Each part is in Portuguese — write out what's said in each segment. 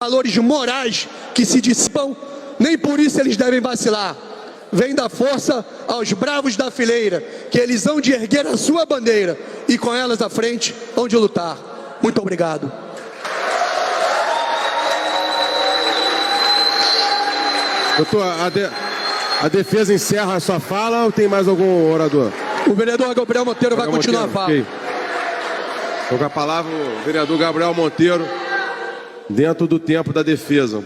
valores morais que se dissipam, nem por isso eles devem vacilar. Vem da força aos bravos da fileira, que eles hão de erguer a sua bandeira e com elas à frente hão de lutar. Muito obrigado. Doutor, a defesa encerra a sua fala ou tem mais algum orador? O vereador Gabriel Monteiro vai continuar a fala. Okay. Estou com a palavra o vereador Gabriel Monteiro, dentro do tempo da defesa.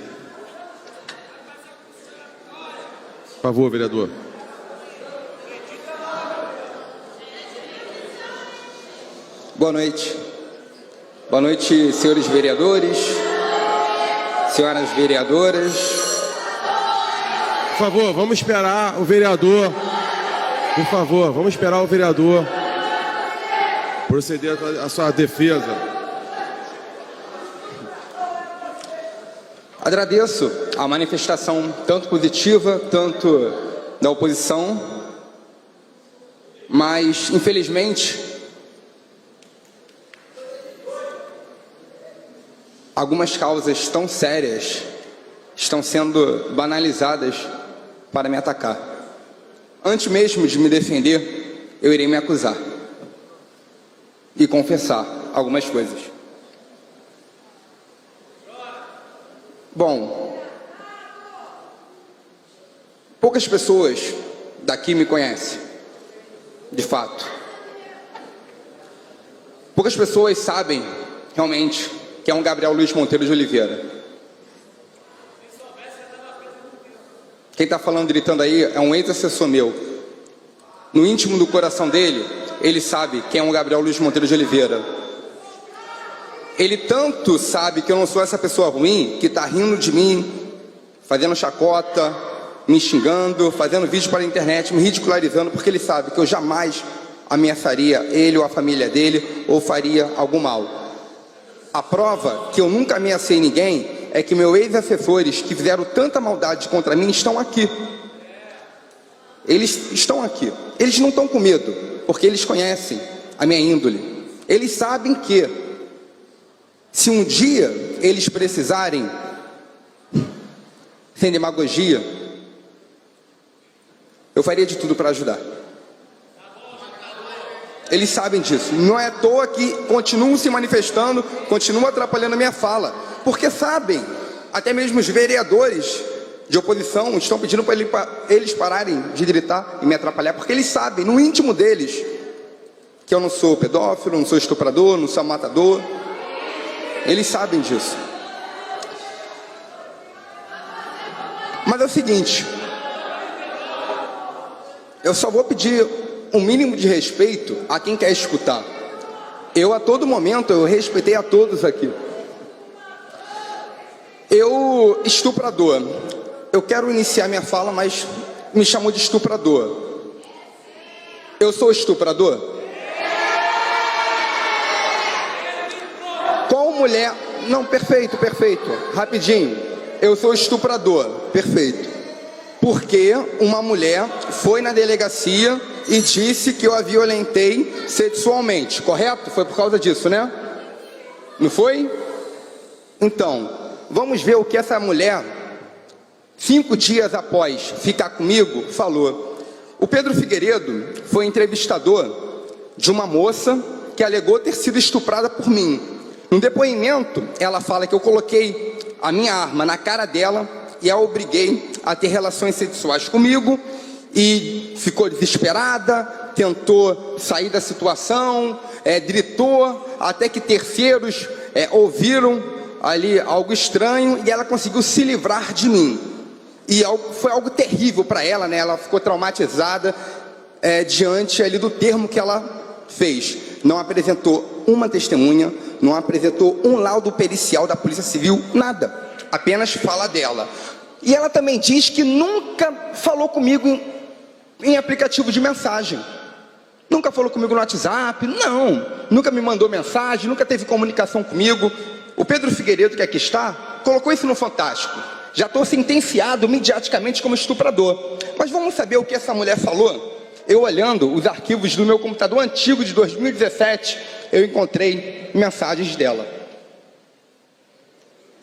Por favor, vereador. Boa noite. Boa noite, senhores vereadores, senhoras vereadoras. Por favor, vamos esperar o vereador. Por favor, vamos esperar o vereador proceder à sua defesa. Agradeço a manifestação tanto positiva, tanto da oposição, mas, infelizmente, algumas causas tão sérias estão sendo banalizadas para me atacar. Antes mesmo de me defender, eu irei me acusar e confessar algumas coisas. Bom, poucas pessoas daqui me conhecem, de fato. Poucas pessoas sabem realmente que é um Gabriel Luiz Monteiro de Oliveira. Quem está falando, gritando aí, é um ex-assessor meu. No íntimo do coração dele, ele sabe quem é um Gabriel Luiz Monteiro de Oliveira. Ele tanto sabe que eu não sou essa pessoa ruim, que está rindo de mim, fazendo chacota, me xingando, fazendo vídeo para a internet, me ridicularizando, porque ele sabe que eu jamais ameaçaria ele ou a família dele, ou faria algum mal. A prova que eu nunca ameacei ninguém é que meus ex-assessores que fizeram tanta maldade contra mim estão aqui. Eles estão aqui. Eles não estão com medo, porque eles conhecem a minha índole. Eles sabem que, se um dia eles precisarem, sem demagogia, eu faria de tudo para ajudar. Eles sabem disso. Não é à toa que continuam se manifestando, continuam atrapalhando a minha fala, porque sabem, até mesmo os vereadores de oposição estão pedindo para eles pararem de gritar e me atrapalhar, porque eles sabem, no íntimo deles, que eu não sou pedófilo, não sou estuprador, não sou matador. Eles sabem disso. Mas é o seguinte, eu só vou pedir um mínimo de respeito a quem quer escutar. Eu, a todo momento, eu respeitei a todos aqui. Eu, estuprador, eu quero iniciar minha fala, mas me chamou de estuprador. Eu sou estuprador? Qual mulher... Não, perfeito, rapidinho. Eu sou estuprador, perfeito. Porque uma mulher foi na delegacia e disse que eu a violentei sexualmente, correto? Foi por causa disso, né? Não foi? Então, vamos ver o que essa mulher, 5 dias após ficar comigo, falou. O Pedro Figueiredo foi entrevistador de uma moça que alegou ter sido estuprada por mim. No depoimento, ela fala que eu coloquei a minha arma na cara dela e a obriguei a ter relações sexuais comigo, e ficou desesperada, tentou sair da situação, gritou, até que terceiros ouviram ali algo estranho, e ela conseguiu se livrar de mim. E foi algo terrível para ela, né? Ela ficou traumatizada diante ali do termo que ela fez. Não apresentou uma testemunha, não apresentou um laudo pericial da Polícia Civil, nada. Apenas fala dela. E ela também diz que nunca falou comigo em aplicativo de mensagem. Nunca falou comigo no WhatsApp, não. Nunca me mandou mensagem, nunca teve comunicação comigo. O Pedro Figueiredo, que aqui está, colocou isso no Fantástico. Já estou sentenciado midiaticamente como estuprador. Mas vamos saber o que essa mulher falou? Eu, olhando os arquivos do meu computador antigo de 2017, eu encontrei mensagens dela.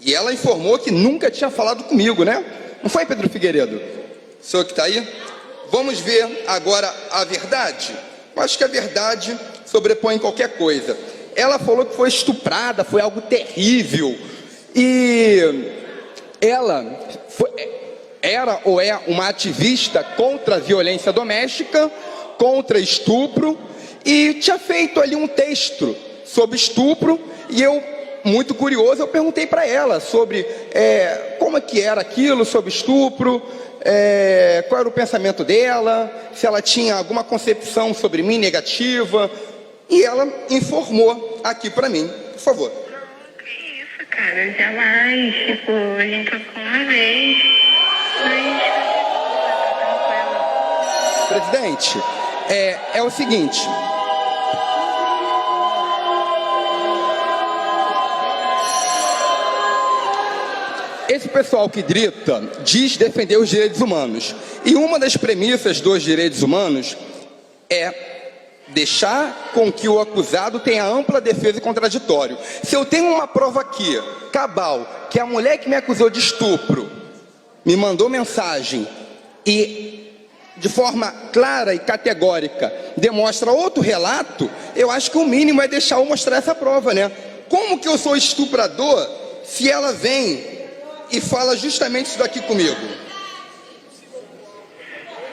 E ela informou que nunca tinha falado comigo, né? Não foi, Pedro Figueiredo? O senhor que está aí? Vamos ver agora a verdade? Eu acho que a verdade sobrepõe qualquer coisa. Ela falou que foi estuprada, foi algo terrível. E ela era ou é uma ativista contra a violência doméstica, contra estupro, e tinha feito ali um texto sobre estupro, e eu, muito curioso, eu perguntei para ela sobre como é que era aquilo, sobre estupro, qual era o pensamento dela, se ela tinha alguma concepção sobre mim negativa, e ela informou aqui para mim. Por favor. Que isso, cara, jamais, tipo, a gente trocou uma vez, mas tá tranquilo. Presidente, é o seguinte... Esse pessoal que grita diz defender os direitos humanos. E uma das premissas dos direitos humanos é deixar com que o acusado tenha ampla defesa e contraditório. Se eu tenho uma prova aqui, cabal, que a mulher que me acusou de estupro me mandou mensagem e de forma clara e categórica demonstra outro relato, eu acho que o mínimo é deixar eu mostrar essa prova, né? Como que eu sou estuprador se ela vem e fala justamente isso daqui comigo?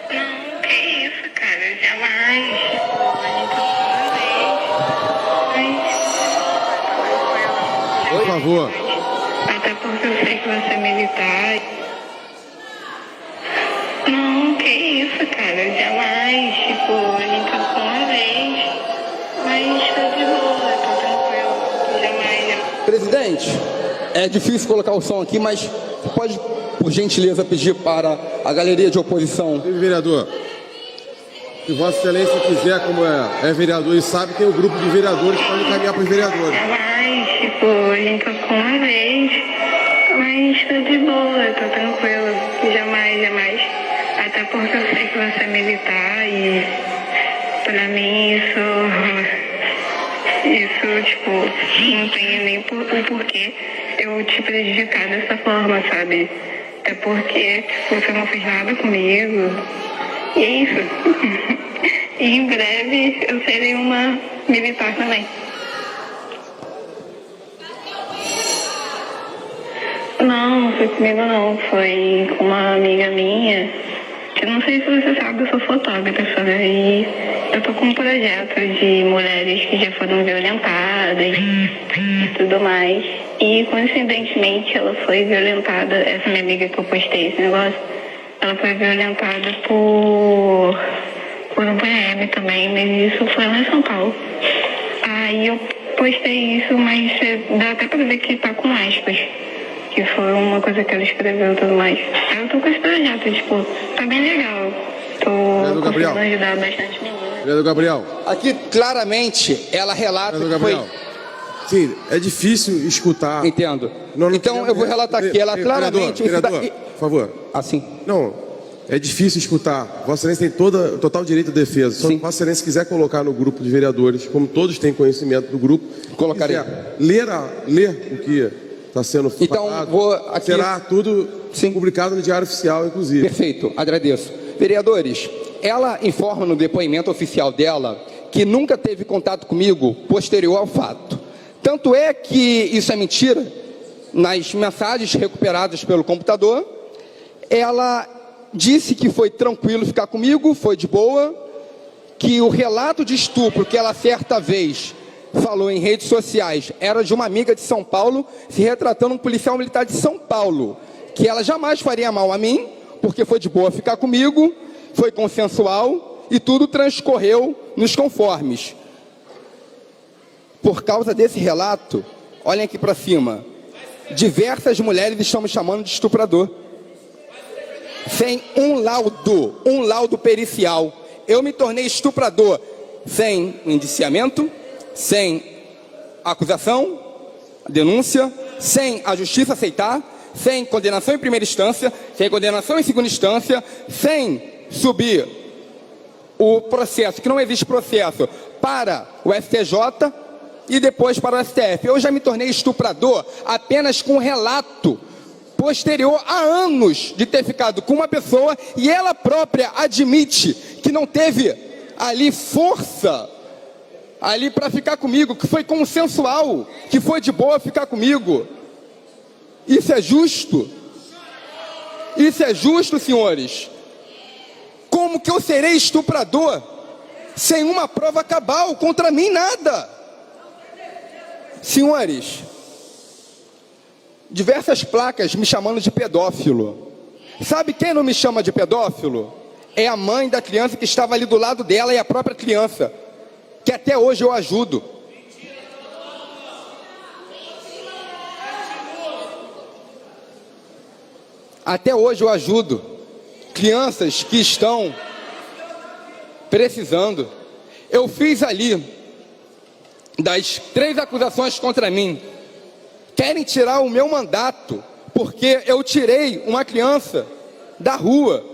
Não, que isso, cara, jamais, tipo, a gente trocou uma vez, mas... Por favor. Até porque eu sei que você é militar. Não, que isso, cara, jamais, tipo, a gente trocou uma vez, mas tá de boa, tá tranquilo, jamais. Presidente, é difícil colocar o som aqui, mas pode, por gentileza, pedir para a galeria de oposição. Vereador, se Vossa Excelência quiser, como é vereador e sabe, tem um grupo de vereadores que pode encaminhar para os vereadores. Jamais, tipo, a gente trocou uma vez, mas tá de boa, tá tranquilo, jamais. Até porque eu sei que você é militar e pra mim isso tipo, não tem nem o porquê eu te prejudicar dessa forma, sabe? É porque tipo, você não fez nada comigo. E é isso. E em breve eu serei uma militar também. Não foi comigo não, foi com uma amiga minha. Eu não sei se você sabe, eu sou fotógrafa, né? E eu tô com um projeto de mulheres que já foram violentadas e tudo mais. E coincidentemente ela foi violentada, essa minha amiga que eu postei esse negócio, ela foi violentada por um PM também, mas isso foi lá em São Paulo. Aí eu postei isso, mas dá até pra ver que tá com aspas. Que foi uma coisa que ela escreveu e tudo mais. Eu tô com esse projeto, tipo, tá bem legal. Tô conseguindo ajudar bastante meninas. Vereador Gabriel. Aqui, claramente, ela relata que foi... Sim, é difícil escutar. Entendo. Então, eu vou relatar aqui. Ela claramente... Vereador, por favor. Assim. Não, é difícil escutar. Vossa Excelência tem total direito à defesa. Só que Vossa Excelência quiser colocar no grupo de vereadores, como todos têm conhecimento do grupo, colocarei. Ler o que está sendo falado, então, vou aqui... será tudo publicado no Diário Oficial, inclusive. Perfeito, agradeço. Vereadores, ela informa no depoimento oficial dela que nunca teve contato comigo posterior ao fato. Tanto é que isso é mentira. Nas mensagens recuperadas pelo computador, ela disse que foi tranquilo ficar comigo, foi de boa, que o relato de estupro que ela certa vez falou em redes sociais era de uma amiga de São Paulo, se retratando um policial militar de São Paulo, que ela jamais faria mal a mim, porque foi de boa ficar comigo, foi consensual e tudo transcorreu nos conformes. Por causa desse relato, olhem aqui para cima, diversas mulheres estão me chamando de estuprador. Sem um laudo pericial. Eu me tornei estuprador sem indiciamento, sem acusação, denúncia, sem a justiça aceitar, sem condenação em primeira instância, sem condenação em segunda instância, sem subir o processo, que não existe processo, para o STJ, e depois para o STF. Eu já me tornei estuprador apenas com um relato posterior a anos de ter ficado com uma pessoa e ela própria admite que não teve ali força ali para ficar comigo, que foi consensual, que foi de boa ficar comigo. Isso é justo? Isso é justo, senhores? Como que eu serei estuprador sem uma prova cabal contra mim? Nada. Senhores, diversas placas me chamando de pedófilo. Sabe quem não me chama de pedófilo? É a mãe da criança que estava ali do lado dela e a própria criança, que até hoje eu ajudo. Até hoje eu ajudo crianças que estão precisando. Eu fiz ali, das 3 acusações contra mim, querem tirar o meu mandato, porque eu tirei uma criança da rua.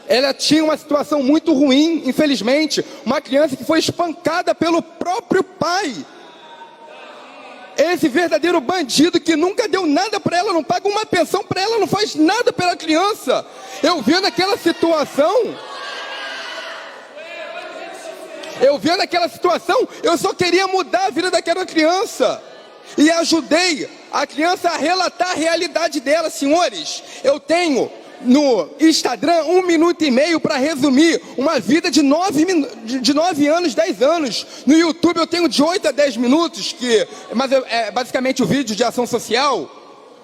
Ela tinha uma situação muito ruim, infelizmente, uma criança que foi espancada pelo próprio pai. Esse verdadeiro bandido que nunca deu nada para ela, não paga uma pensão para ela, não faz nada pela criança. Eu vendo aquela situação, eu só queria mudar a vida daquela criança. E ajudei a criança a relatar a realidade dela. Senhores, eu tenho no Instagram 1 minuto e meio para resumir uma vida de 9 anos, 10 anos. No YouTube eu tenho de 8 a 10 minutos, mas é basicamente o vídeo de ação social.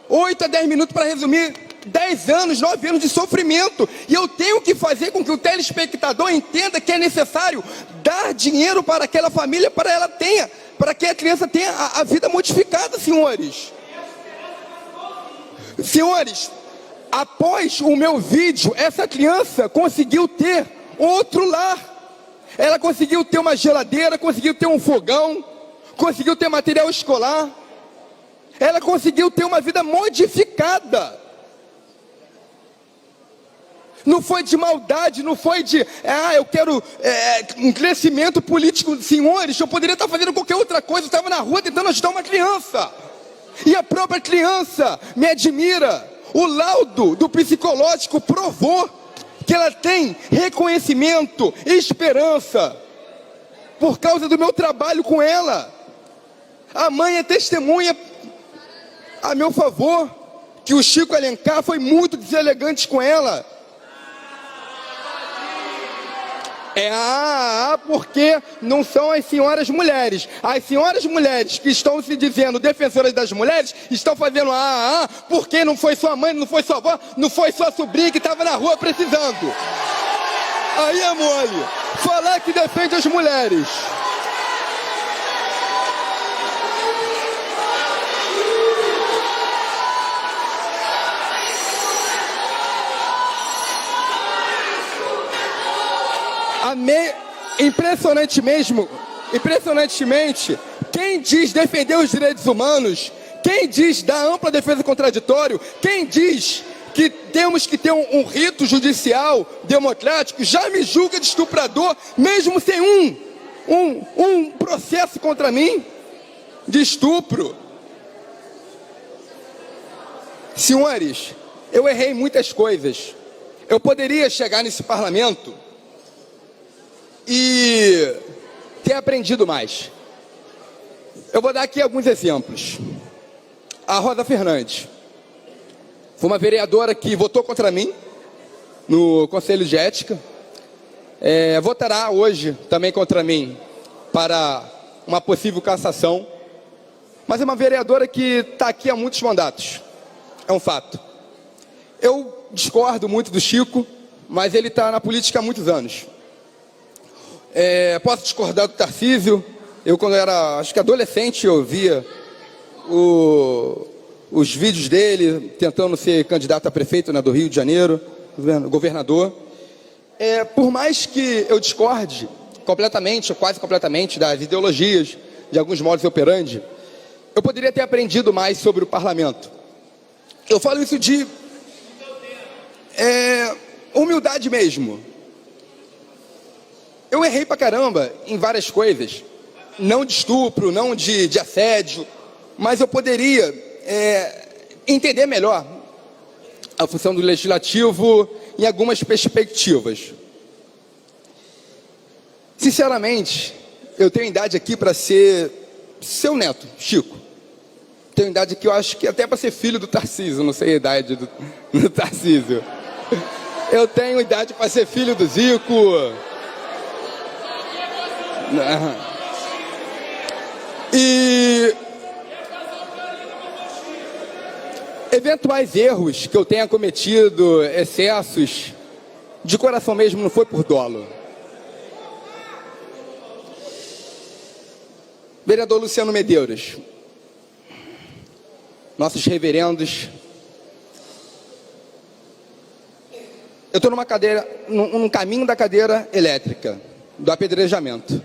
8 a 10 minutos para resumir 10 anos, 9 anos de sofrimento. E eu tenho que fazer com que o telespectador entenda que é necessário dar dinheiro para aquela família, para que a criança tenha a vida modificada, senhores. Senhores, após o meu vídeo, essa criança conseguiu ter outro lar. Ela conseguiu ter uma geladeira, conseguiu ter um fogão, conseguiu ter material escolar. Ela conseguiu ter uma vida modificada. Não foi de maldade, não foi de, eu quero um crescimento político. Senhores, eu poderia estar fazendo qualquer outra coisa, eu estava na rua tentando ajudar uma criança. E a própria criança me admira. O laudo do psicológico provou que ela tem reconhecimento, esperança, por causa do meu trabalho com ela. A mãe é testemunha a meu favor, que o Chico Alencar foi muito deselegante com ela. Porque não são as senhoras mulheres. As senhoras mulheres que estão se dizendo defensoras das mulheres estão fazendo porque não foi sua mãe, não foi sua avó, não foi sua sobrinha que estava na rua precisando. Aí é mole falar que defende as mulheres. Impressionantemente, quem diz defender os direitos humanos, quem diz dar ampla defesa contraditório, quem diz que temos que ter um rito judicial democrático, já me julga de estuprador, mesmo sem um processo contra mim de estupro. Senhores, eu errei muitas coisas. Eu poderia chegar nesse parlamento e ter aprendido mais. Eu vou dar aqui alguns exemplos. A Rosa Fernandes foi uma vereadora que votou contra mim no Conselho de Ética. Votará hoje também contra mim para uma possível cassação. Mas é uma vereadora que está aqui há muitos mandatos. É um fato. Eu discordo muito do Chico, mas ele está na política há muitos anos. Posso discordar do Tarcísio. Eu, quando era, acho que adolescente, eu via os vídeos dele tentando ser candidato a prefeito, do Rio de Janeiro, governador. Por mais que eu discorde completamente, ou quase completamente, das ideologias, de alguns modus operandi, eu poderia ter aprendido mais sobre o parlamento. Eu falo isso de humildade mesmo. Eu errei pra caramba em várias coisas. não de estupro, não de assédio, mas eu poderia entender melhor a função do legislativo em algumas perspectivas. Sinceramente, eu tenho idade aqui para ser seu neto, Chico. Tenho idade aqui, eu acho que até para ser filho do Tarcísio, não sei a idade do Tarcísio. Eu tenho idade para ser filho do Zico. E eventuais erros que eu tenha cometido, excessos, de coração mesmo, não foi por dolo. Vereador Luciano Medeiros, nossos reverendos, eu estou numa cadeira, num caminho da cadeira elétrica, do apedrejamento,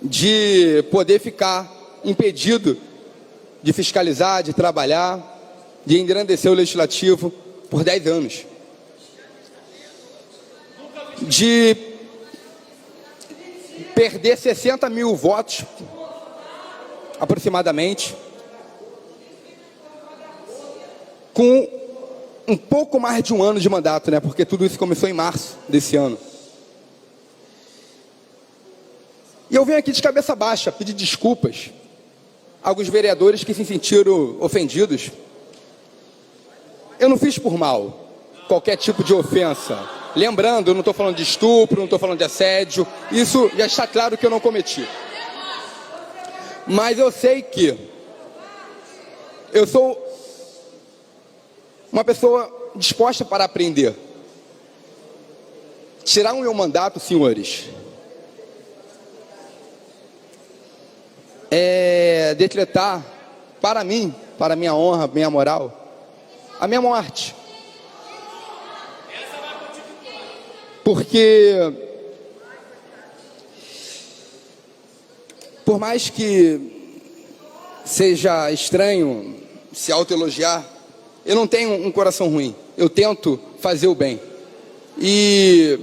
de poder ficar impedido de fiscalizar, de trabalhar, de engrandecer o legislativo por 10 anos. De perder 60 mil votos, aproximadamente, com um pouco mais de um ano de mandato, né? Porque tudo isso começou em março desse ano. E eu venho aqui de cabeça baixa pedir desculpas a alguns vereadores que se sentiram ofendidos. Eu não fiz por mal qualquer tipo de ofensa. Lembrando, eu não estou falando de estupro, não estou falando de assédio. Isso já está claro que eu não cometi. Mas eu sei que eu sou uma pessoa disposta para aprender. Tirar o meu mandato, senhores, é decretar para mim, para minha honra, minha moral, a minha morte. Porque, por mais que seja estranho se autoelogiar, eu não tenho um coração ruim. Eu tento fazer o bem. E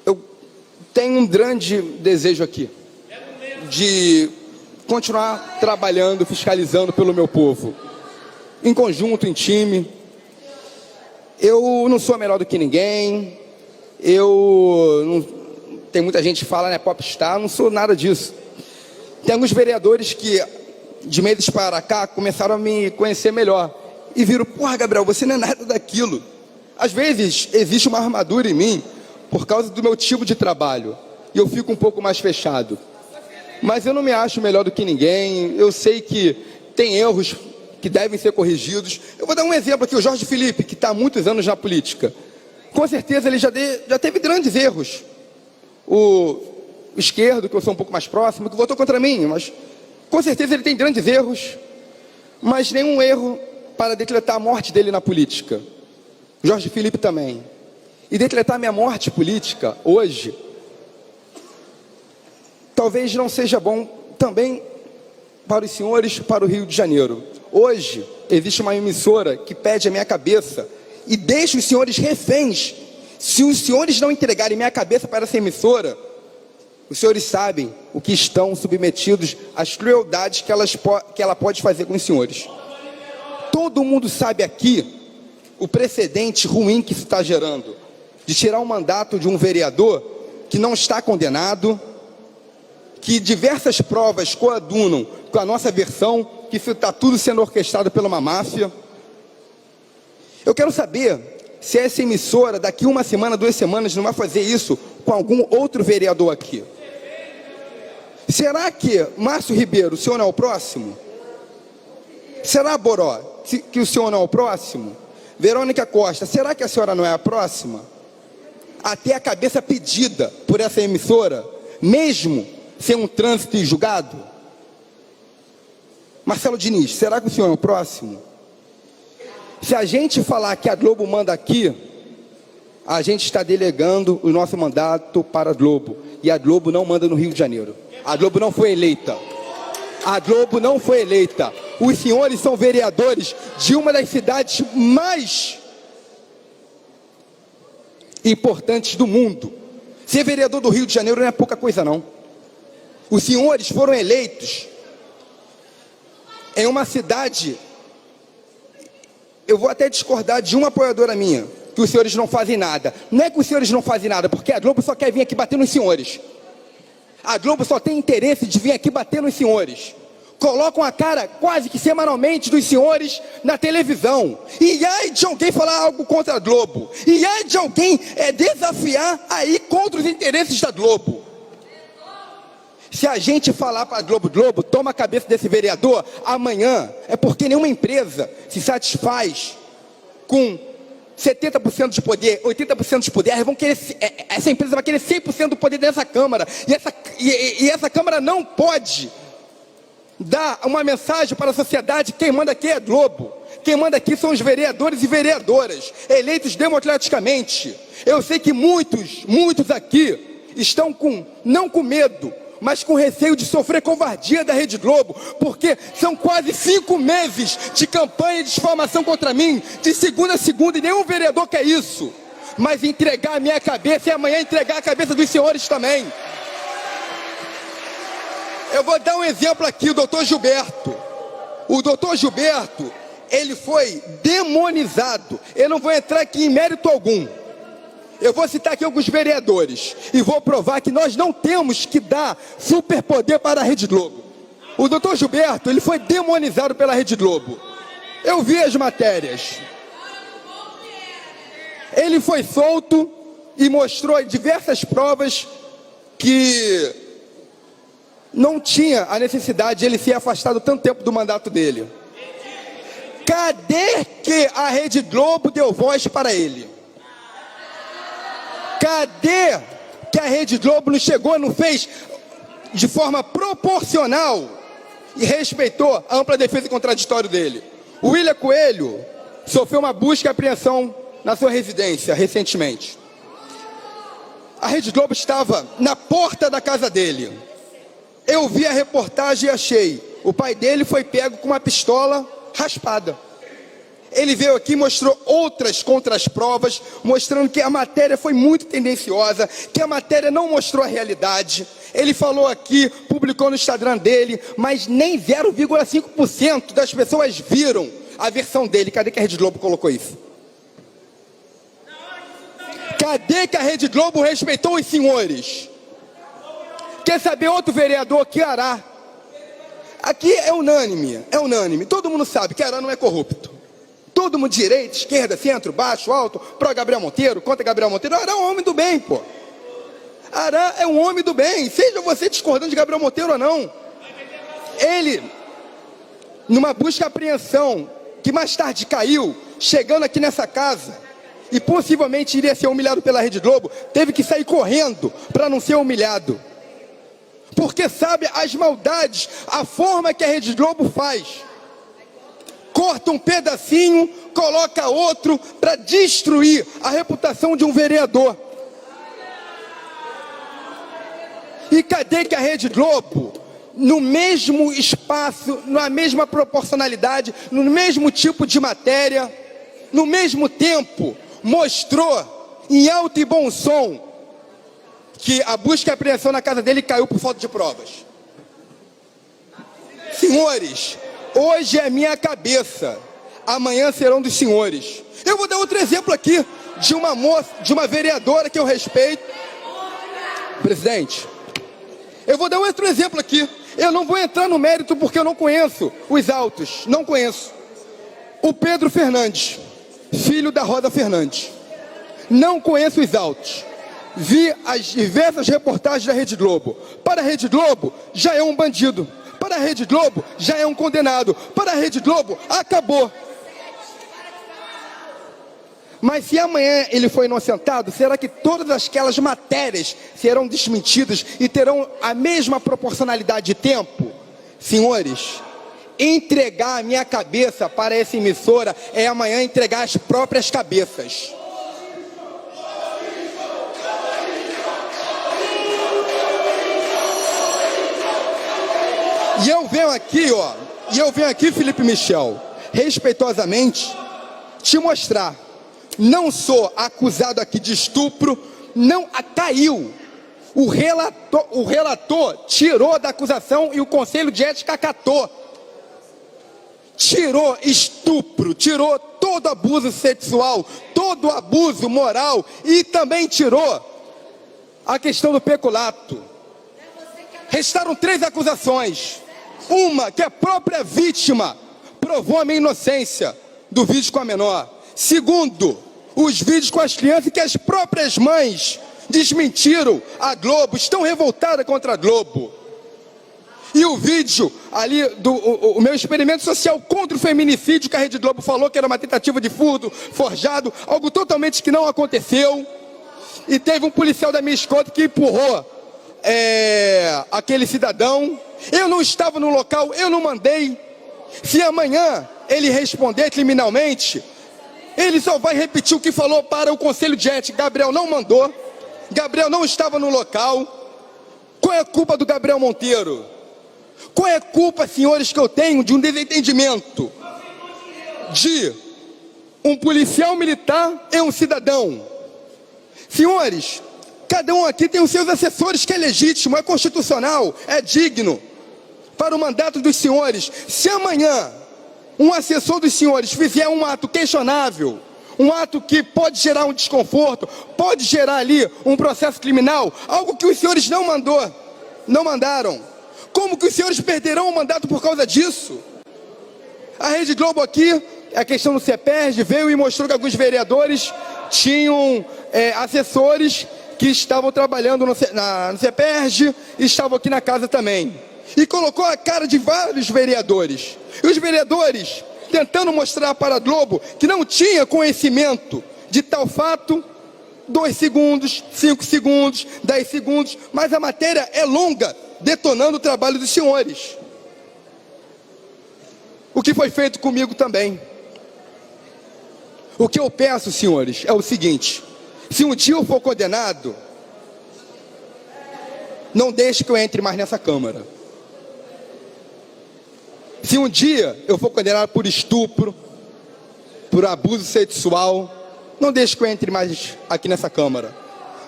eu tenho um grande desejo aqui de continuar trabalhando, fiscalizando pelo meu povo, em conjunto, em time. Eu não sou melhor do que ninguém. Tem muita gente que fala, né, popstar, não sou nada disso. Tem alguns vereadores que, de meses para cá, começaram a me conhecer melhor. E viram, porra, Gabriel, você não é nada daquilo. Às vezes, existe uma armadura em mim, por causa do meu tipo de trabalho. E eu fico um pouco mais fechado. Mas eu não me acho melhor do que ninguém. Eu sei que tem erros que devem ser corrigidos. Eu vou dar um exemplo aqui, o Jorge Felipe, que está há muitos anos na política. Com certeza ele já teve grandes erros. O esquerdo, que eu sou um pouco mais próximo, que votou contra mim, mas com certeza ele tem grandes erros, mas nenhum erro para decretar a morte dele na política. Jorge Felipe também. E decretar minha morte política hoje, talvez não seja bom também para os senhores, para o Rio de Janeiro. Hoje, existe uma emissora que pede a minha cabeça e deixa os senhores reféns. Se os senhores não entregarem minha cabeça para essa emissora, os senhores sabem o que estão submetidos às crueldades que ela pode fazer com os senhores. Todo mundo sabe aqui o precedente ruim que isso está gerando, de tirar o mandato de um vereador que não está condenado, que diversas provas coadunam com a nossa versão, que isso está tudo sendo orquestrado pela uma máfia. Eu quero saber se essa emissora, daqui uma semana, 2 semanas, não vai fazer isso com algum outro vereador aqui. Será que, Márcio Ribeiro, o senhor não é o próximo? Será, Boró, que o senhor não é o próximo? Verônica Costa, será que a senhora não é a próxima? Até a cabeça pedida por essa emissora, mesmo sem um trânsito e julgado? Marcelo Diniz, será que o senhor é o próximo? Se a gente falar que a Globo manda aqui, a gente está delegando o nosso mandato para a Globo. E a Globo não manda no Rio de Janeiro. A Globo não foi eleita. A Globo não foi eleita. Os senhores são vereadores de uma das cidades mais importantes do mundo. Ser vereador do Rio de Janeiro não é pouca coisa, não. Os senhores foram eleitos em uma cidade, eu vou até discordar de uma apoiadora minha, que os senhores não fazem nada. Não é que os senhores não fazem nada, porque a Globo só quer vir aqui bater nos senhores. A Globo só tem interesse de vir aqui bater nos senhores. Colocam a cara quase que semanalmente dos senhores na televisão. E ai de alguém falar algo contra a Globo. E ai de alguém desafiar aí contra os interesses da Globo. Se a gente falar para a Globo, Globo, toma a cabeça desse vereador, amanhã é porque nenhuma empresa se satisfaz com 70% de poder, 80% de poder. Vão querer, essa empresa vai querer 100% do poder dessa Câmara. E essa Câmara não pode dar uma mensagem para a sociedade. Quem manda aqui é a Globo. Quem manda aqui são os vereadores e vereadoras, eleitos democraticamente. Eu sei que muitos aqui estão não com medo, mas com receio de sofrer covardia da Rede Globo, porque são quase 5 meses de campanha de difamação contra mim, de segunda a segunda, e nenhum vereador quer isso. Mas entregar a minha cabeça e amanhã entregar a cabeça dos senhores também. Eu vou dar um exemplo aqui, o doutor Gilberto. O doutor Gilberto, ele foi demonizado. Eu não vou entrar aqui em mérito algum. Eu vou citar aqui alguns vereadores e vou provar que nós não temos que dar superpoder para a Rede Globo. O doutor Gilberto, ele foi demonizado pela Rede Globo. Eu vi as matérias. Ele foi solto e mostrou diversas provas que não tinha a necessidade de ele ser afastado tanto tempo do mandato dele. Cadê que a Rede Globo deu voz para ele? Cadê que a Rede Globo não chegou, não fez de forma proporcional e respeitou a ampla defesa e contraditório dele? O William Coelho sofreu uma busca e apreensão na sua residência recentemente. A Rede Globo estava na porta da casa dele. Eu vi a reportagem e achei. O pai dele foi pego com uma pistola raspada. Ele veio aqui e mostrou outras contraprovas, mostrando que a matéria foi muito tendenciosa, que a matéria não mostrou a realidade. Ele falou aqui, publicou no Instagram dele, mas nem 0,5% das pessoas viram a versão dele. Cadê que a Rede Globo colocou isso? Cadê que a Rede Globo respeitou os senhores? Quer saber outro vereador que Ará? Aqui é unânime, todo mundo sabe que Ará não é corrupto. Todo mundo, direita, esquerda, centro, baixo, alto, pró Gabriel Monteiro, contra Gabriel Monteiro. Ará é um homem do bem, pô. Ará é um homem do bem, seja você discordando de Gabriel Monteiro ou não. Ele, numa busca e apreensão, que mais tarde caiu, chegando aqui nessa casa, e possivelmente iria ser humilhado pela Rede Globo, teve que sair correndo para não ser humilhado. Porque sabe as maldades, a forma que a Rede Globo faz. Corta um pedacinho, coloca outro para destruir a reputação de um vereador. E cadê que a Rede Globo, no mesmo espaço, na mesma proporcionalidade, no mesmo tipo de matéria, no mesmo tempo, mostrou em alto e bom som que a busca e apreensão na casa dele caiu por falta de provas? Senhores, hoje é minha cabeça, amanhã serão dos senhores. Eu vou dar outro exemplo aqui de uma moça, de uma vereadora que eu respeito. Presidente, eu vou dar outro exemplo aqui. Eu não vou entrar no mérito porque eu não conheço os autos, não conheço. O Pedro Fernandes, filho da Rosa Fernandes. Não conheço os autos. Vi as diversas reportagens da Rede Globo. Para a Rede Globo, já é um bandido. Para a Rede Globo, já é um condenado. Para a Rede Globo, acabou. Mas se amanhã ele for inocentado, será que todas aquelas matérias serão desmentidas e terão a mesma proporcionalidade de tempo? Senhores, entregar a minha cabeça para essa emissora é amanhã entregar as próprias cabeças. E eu venho aqui, Felipe Michel, respeitosamente, te mostrar. Não sou acusado aqui de estupro, não caiu O relator tirou da acusação e o Conselho de Ética acatou. Tirou estupro, tirou todo abuso sexual, todo abuso moral e também tirou a questão do peculato. Restaram 3 acusações. Uma, que a própria vítima provou a minha inocência do vídeo com a menor. Segundo, os vídeos com as crianças que as próprias mães desmentiram a Globo, estão revoltadas contra a Globo. E o vídeo ali o meu experimento social contra o feminicídio, que a Rede Globo falou que era uma tentativa de furto forjado, algo totalmente que não aconteceu. E teve um policial da minha escolta que empurrou aquele cidadão. Eu não estava no local, eu não mandei. Se amanhã ele responder criminalmente, ele só vai repetir o que falou para o Conselho de Ética. Gabriel não mandou, Gabriel não estava no local. Qual é a culpa do Gabriel Monteiro? Qual é a culpa, senhores, que eu tenho de um desentendimento de um policial militar e um cidadão? Senhores, cada um aqui tem os seus assessores, que é legítimo, é constitucional, é digno para o mandato dos senhores. Se amanhã um assessor dos senhores fizer um ato questionável, um ato que pode gerar um desconforto, pode gerar ali um processo criminal, algo que os senhores não mandaram, como que os senhores perderão o mandato por causa disso? A Rede Globo aqui, a questão do CEPERJ, veio e mostrou que alguns vereadores tinham assessores que estavam trabalhando no CEPERJ e estavam aqui na casa também. E colocou a cara de vários vereadores. E os vereadores tentando mostrar para a Globo que não tinha conhecimento de tal fato. 2 segundos, 5 segundos, 10 segundos, mas a matéria é longa, detonando o trabalho dos senhores. O que foi feito comigo também. O que eu peço, senhores, é o seguinte: se um dia eu for condenado, não deixe que eu entre mais nessa Câmara. Se um dia eu for condenado por estupro, por abuso sexual, não deixe que eu entre mais aqui nessa Câmara.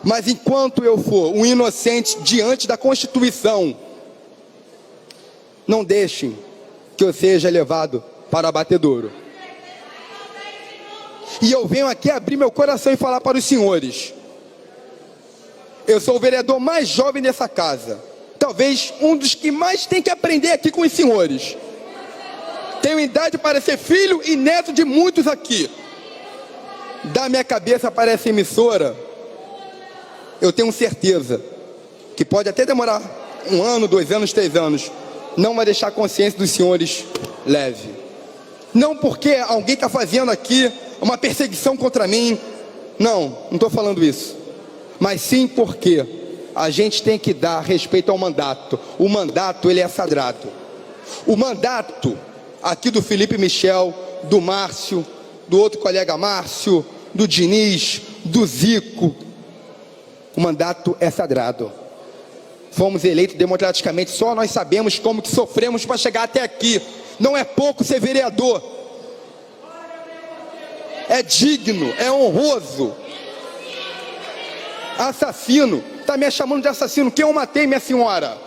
Mas enquanto eu for um inocente diante da Constituição, não deixem que eu seja levado para abatedouro. E eu venho aqui abrir meu coração e falar para os senhores: eu sou o vereador mais jovem dessa casa, talvez um dos que mais tem que aprender aqui com os senhores. Tenho idade para ser filho e neto de muitos aqui. Da minha cabeça para essa emissora, eu tenho certeza que pode até demorar 1 ano, 2 anos, 3 anos, não vai deixar a consciência dos senhores leve. Não porque alguém está fazendo aqui uma perseguição contra mim, não estou falando isso, mas sim porque a gente tem que dar respeito ao mandato. O mandato, ele é sagrado. O mandato aqui do Felipe Michel, do Márcio, do outro colega Márcio, do Diniz, do Zico, o mandato é sagrado. Fomos eleitos democraticamente, só nós sabemos como que sofremos para chegar até aqui. Não é pouco ser vereador, é digno, é honroso. Assassino, está me chamando de assassino. Quem eu matei, minha senhora?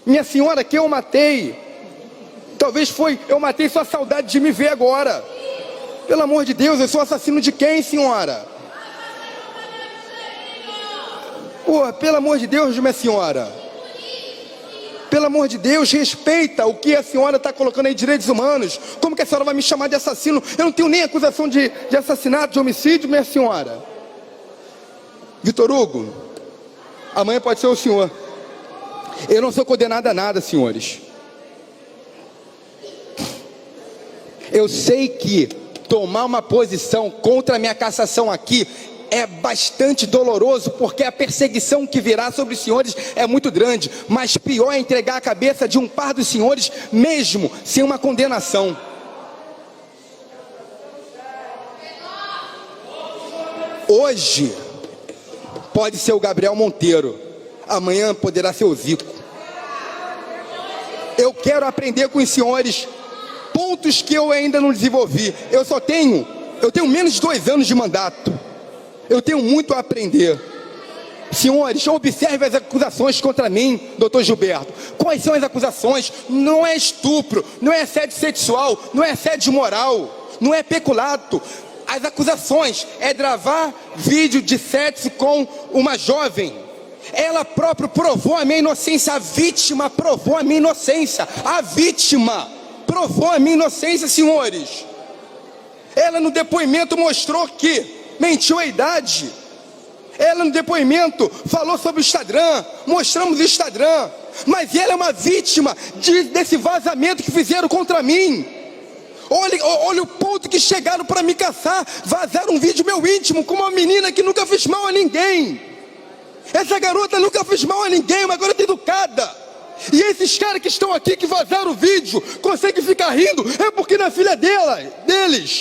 Minha senhora, quem eu matei? Talvez eu matei sua saudade de me ver agora. Pelo amor de Deus, eu sou assassino de quem, senhora? Porra, pelo amor de Deus, minha senhora. Pelo amor de Deus, respeita o que a senhora está colocando aí de direitos humanos. Como que a senhora vai me chamar de assassino? Eu não tenho nem acusação de assassinato, de homicídio, minha senhora. Vitor Hugo, amanhã pode ser o senhor. Eu não sou condenado a nada, senhores. Eu sei que tomar uma posição contra a minha cassação aqui é bastante doloroso, porque a perseguição que virá sobre os senhores é muito grande. Mas pior é entregar a cabeça de um par dos senhores, mesmo sem uma condenação. Hoje pode ser o Gabriel Monteiro, amanhã poderá ser o Zico. Eu quero aprender com os senhores pontos que eu ainda não desenvolvi. Eu tenho menos de 2 anos de mandato. Eu tenho muito a aprender. Senhores, observe as acusações contra mim, doutor Gilberto. Quais são as acusações? Não é estupro, não é assédio sexual, não é assédio moral, não é peculato. As acusações é gravar vídeo de sexo com uma jovem. Ela própria provou a minha inocência, a vítima provou a minha inocência. A vítima provou a minha inocência, senhores. Ela no depoimento mostrou que mentiu a idade. Ela no depoimento falou sobre o Instagram, mostramos o Instagram. Mas ela é uma vítima desse vazamento que fizeram contra mim. Olha o ponto que chegaram para me caçar. Vazaram um vídeo meu íntimo com uma menina que nunca fez mal a ninguém. Essa garota nunca fez mal a ninguém, uma garota educada. E esses caras que estão aqui, que vazaram o vídeo, conseguem ficar rindo, é porque não é filha deles.